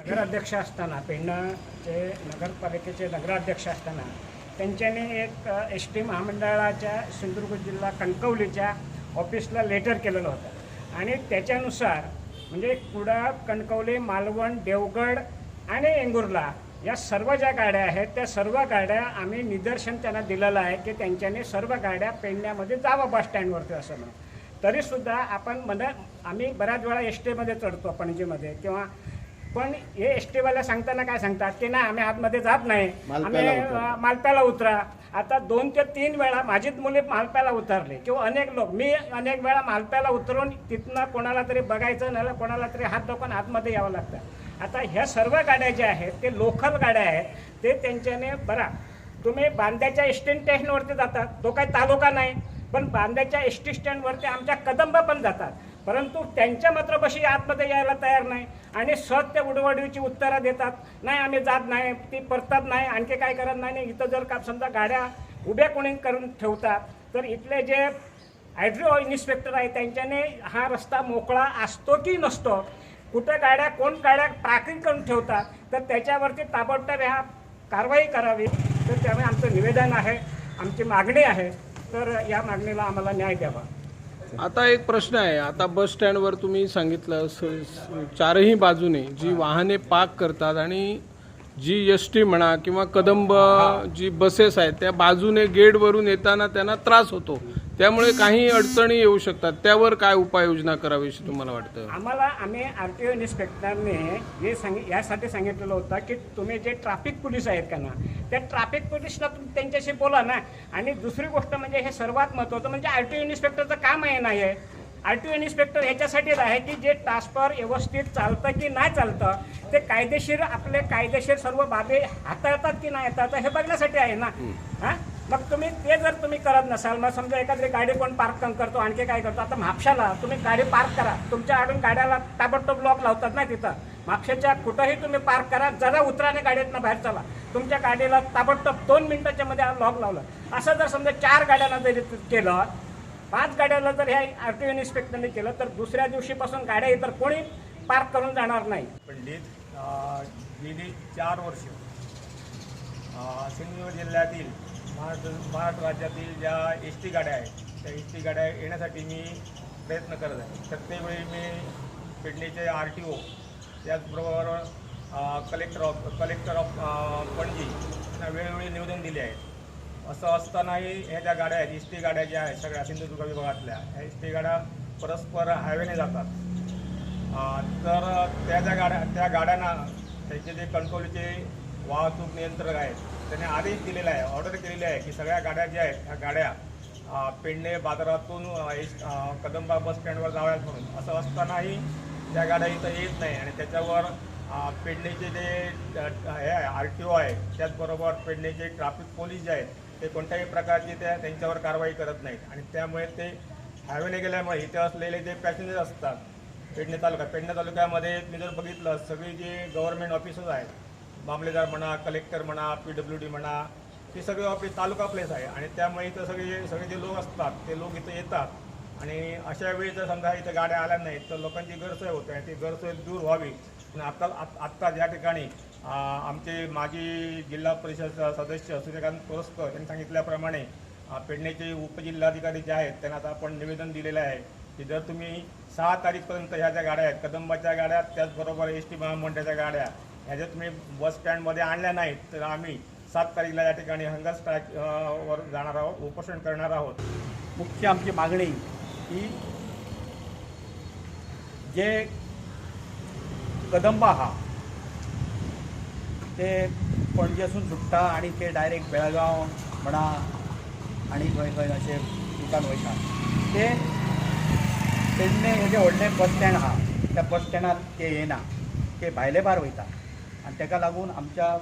नगराध्यक्ष असताना पेडण्याचे नगरपालिकेचे नगराध्यक्ष असताना त्यांच्याने एक एस टी महामंडळाच्या सिंधुदुर्ग जिल्हा कणकवलीच्या ऑफिसला लेटर केलेलं होतं आणि त्याच्यानुसार म्हणजे कुडाळ, कणकवली, मालवण, देवगड आणि वेंगुर्ला या सर्व ज्या गाड्या आहेत त्या सर्व गाड्या आम्ही निदर्शन त्यांना दिलेलं आहे की त्यांच्याने सर्व गाड्या पेडण्यामध्ये जावं बस स्टँडवरती असं म्हणून. तरीसुद्धा आम्ही बऱ्याच वेळा एस टीमध्ये चढतो पणजीमध्ये किंवा पण हे एस टीवाल्या सांगताना काय सांगतात की नाही आम्ही आतमध्ये जात नाही, आम्ही मालप्याला उतरा. आता 2 ते 3 वेळा माझीच मुले मालप्याला उतरले किंवा मी अनेक वेळा मालप्याला उतरून तिथनं कोणाला तरी बघायचं नाही, कोणाला तरी हात दाखवून आतमध्ये यावं लागतं. आता ह्या सर्व गाड्या ज्या आहेत ते लोकल गाड्या आहेत. ते त्यांच्याने तुम्ही बांद्याच्या एस टी स्टँडवरती जातात, तो काही तालुका नाही, पण बांद्याच्या एस टी स्टँडवरती आमच्या कदंबा पण जातात, परंतु त्यांच्या मात्र बशी आतमध्ये यायला तयार नाही आणि सहज त्या उडवडीची उत्तरं देतात, नाही आम्ही जात नाही, ती परतात नाही, आणखी काय करत नाही. इथं जर का समजा गाड्या उभ्या कोणी करून ठेवतात तर इथले जे ॲड्रिओ इन्स्पेक्टर आहे त्यांच्याने हा रस्ता मोकळा असतो की नसतो, कुठं कोण गाड्या पार्किंग करून ठेवतात तर त्याच्यावरती ताबडतोब ह्या कारवाई करावी. तर त्यामुळे आमचं निवेदन आहे, आमची मागणी आहे, तर या मागणीला आम्हाला न्याय द्यावा. आता एक प्रश्न आहे. आता बस स्टँडवर तुम्ही सांगितलं चारही बाजूने जी वाहने पार्क करतात आणि जी एस टी म्हणा किंवा कदंब जी बसेस आहेत त्या बाजूने गेटवरून येताना त्यांना त्रास होतो, त्यामुळे काही अडचणी येऊ शकतात. त्यावर काय उपाययोजना करावी अशी तुम्हाला वाटतं? आम्ही आरटीओ इन्स्पेक्टरने हे यासाठी सांगितलेलं होतं की तुम्ही जे ट्रॅफिक पोलीस आहेत का ना त्या ट्रॅफिक पोलीसला तुम्ही त्यांच्याशी बोला ना. आणि दुसरी गोष्ट म्हणजे हे सर्वात महत्त्वाचं म्हणजे आरटीओ इन्स्पेक्टरचं काम आहे नाही आहे. आरटीओ इन्स्पेक्टर ह्याच्यासाठीच आहे की जे ट्रान्सफर व्यवस्थित चालतं की नाही चालतं, ते कायदेशीर सर्व बाबी हाताळतात की नाही हाताळतात हे बघण्यासाठी आहे ना. मग जर तुम्ही करत नसाल, मग समजा एखादी गाडी कोण पार्क करतो, आणखी काय करतो, आता म्हापशाला तुम्ही गाडी पार्क करा, तुमच्या आडून गाड्याला ताबडतोब लॉक लावतात ना तिथं. म्हापशाच्या कुठंही तुम्ही पार्क करा, जरा उतराने गाडीतनं बाहेर चला, तुमच्या गाडीला ताबडतोब 2 मिनिटाच्या मध्ये लॉक लावलं. असं जर समजा 4 गाड्यांना जरी केलं, 5 गाड्याला जर ह्या आरटीओ इन्स्पेक्टरने केलं तर दुसऱ्या दिवशीपासून गाड्या इतर कोणी पार्क करून जाणार नाही. पंडित गेली 4 वर्ष सिंधुदुर्ग जिल्ह्यातील महाराष्ट्र राज्यातील ज्या एस टी गाड्या आहेत त्या एस टी गाड्या येण्यासाठी मी प्रयत्न करत आहे. प्रत्येक वेळी मी पेडणेचे RTO त्याचबरोबर कलेक्टर ऑफ पणजी यांना वेळोवेळी निवेदन दिले आहेत. असं असतानाही ह्या ज्या गाड्या आहेत एस टी गाड्या ज्या आहेत सगळ्या सिंधुदुर्ग विभागातल्या ह्या एस टी गाड्या परस्पर हायवेने जातात. तर त्या गाड्यांना त्यांचे जे कणकवलीचे वाहतूक नियंत्रक आहेत त्यांनी आदेश दिलेला आहे, ऑर्डर केलेली आहे की सगळ्या गाड्या ज्या आहेत ह्या गाड्या पेडणे बाजारातून कदंबा बस स्टँडवर जाव्यात म्हणून. असं असतानाही त्या गाड्या इथं येत नाही आणि त्याच्यावर पेडणेचे जे हे RTO आहे त्याचबरोबर पेडणेचे ट्रॅफिक पोलीस जे आहेत ते कोणत्याही प्रकारची त्यांच्यावर कारवाई करत नाहीत. आणि त्यामुळे ते हायवेने गेल्यामुळे इथे असलेले जे पॅसेंजर असतात पेडणे तालुक्यामध्ये मी जर बघितलं सगळी जी गव्हर्नमेंट ऑफिसेस आहेत, मामलेदार म्हणा, कलेक्टर म्हणा, PWD म्हणा, हे सगळे ऑफिस तालुका प्लेस आहे आणि त्यामुळे इथं सगळे जे लोक असतात ते लोक इथं येतात आणि अशा वेळी जर समजा इथं गाड्या आल्या नाहीत तर लोकांची गैरसोय होते आणि ती गैरसोय दूर व्हावी. आणि आत्ता या ठिकाणी आमचे माजी जिल्हा परिषद सदस्य सूर्यकांत तोरसकर यांनी सांगितल्याप्रमाणे पेडणेचे उपजिल्हाधिकारी जे आहेत त्यांना आता आपण निवेदन दिलेलं आहे की जर तुम्ही 6 तारीखपर्यंत ह्या ज्या गाड्या आहेत कदंबाच्या गाड्या त्याचबरोबर एस टी महामंडळाच्या गाड्या ह्या जर तुम्ही बस स्टँडमध्ये आणल्या नाहीत तर आम्ही 7 तारीखला या ठिकाणी हंगर स्ट्राईक वर जाणार आहोत, उपोषण करणार आहोत. मुख्य आमची मागणी की जे कदंबा हा ते पणजेसून सुट्टा आणि ते डायरेक्ट बेळगांव म्हणा आणि खंय अशें ठिकाण वयता ते पेडणे हे जे व्हडलें बस स्टँड आहा त्या बस स्टँडार ते येना, ते भायले भायर वयता आणि ताका लागून आमच्या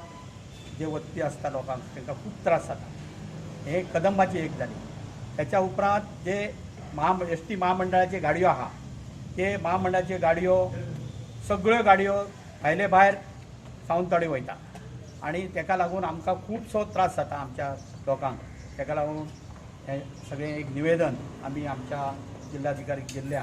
जे वस्ती असता लोकांक तांकां खूब त्रास जाता. हे कदंबाची एक जाली. त्याच्या उपरांत जे एस टी महामंडळाचे गाडयो आहा ते महामंडळाचे गाडयो सगळ्यो गाडयो भायले भायर सावंतवाडी वयता आणि ताका लागून आमकां खूबसो त्रास जाता आमच्या लोकांक. ताका लागून हें सगळें एक निवेदन आमी आमच्या जिल्हाधिकारीक दिल्लें आहा.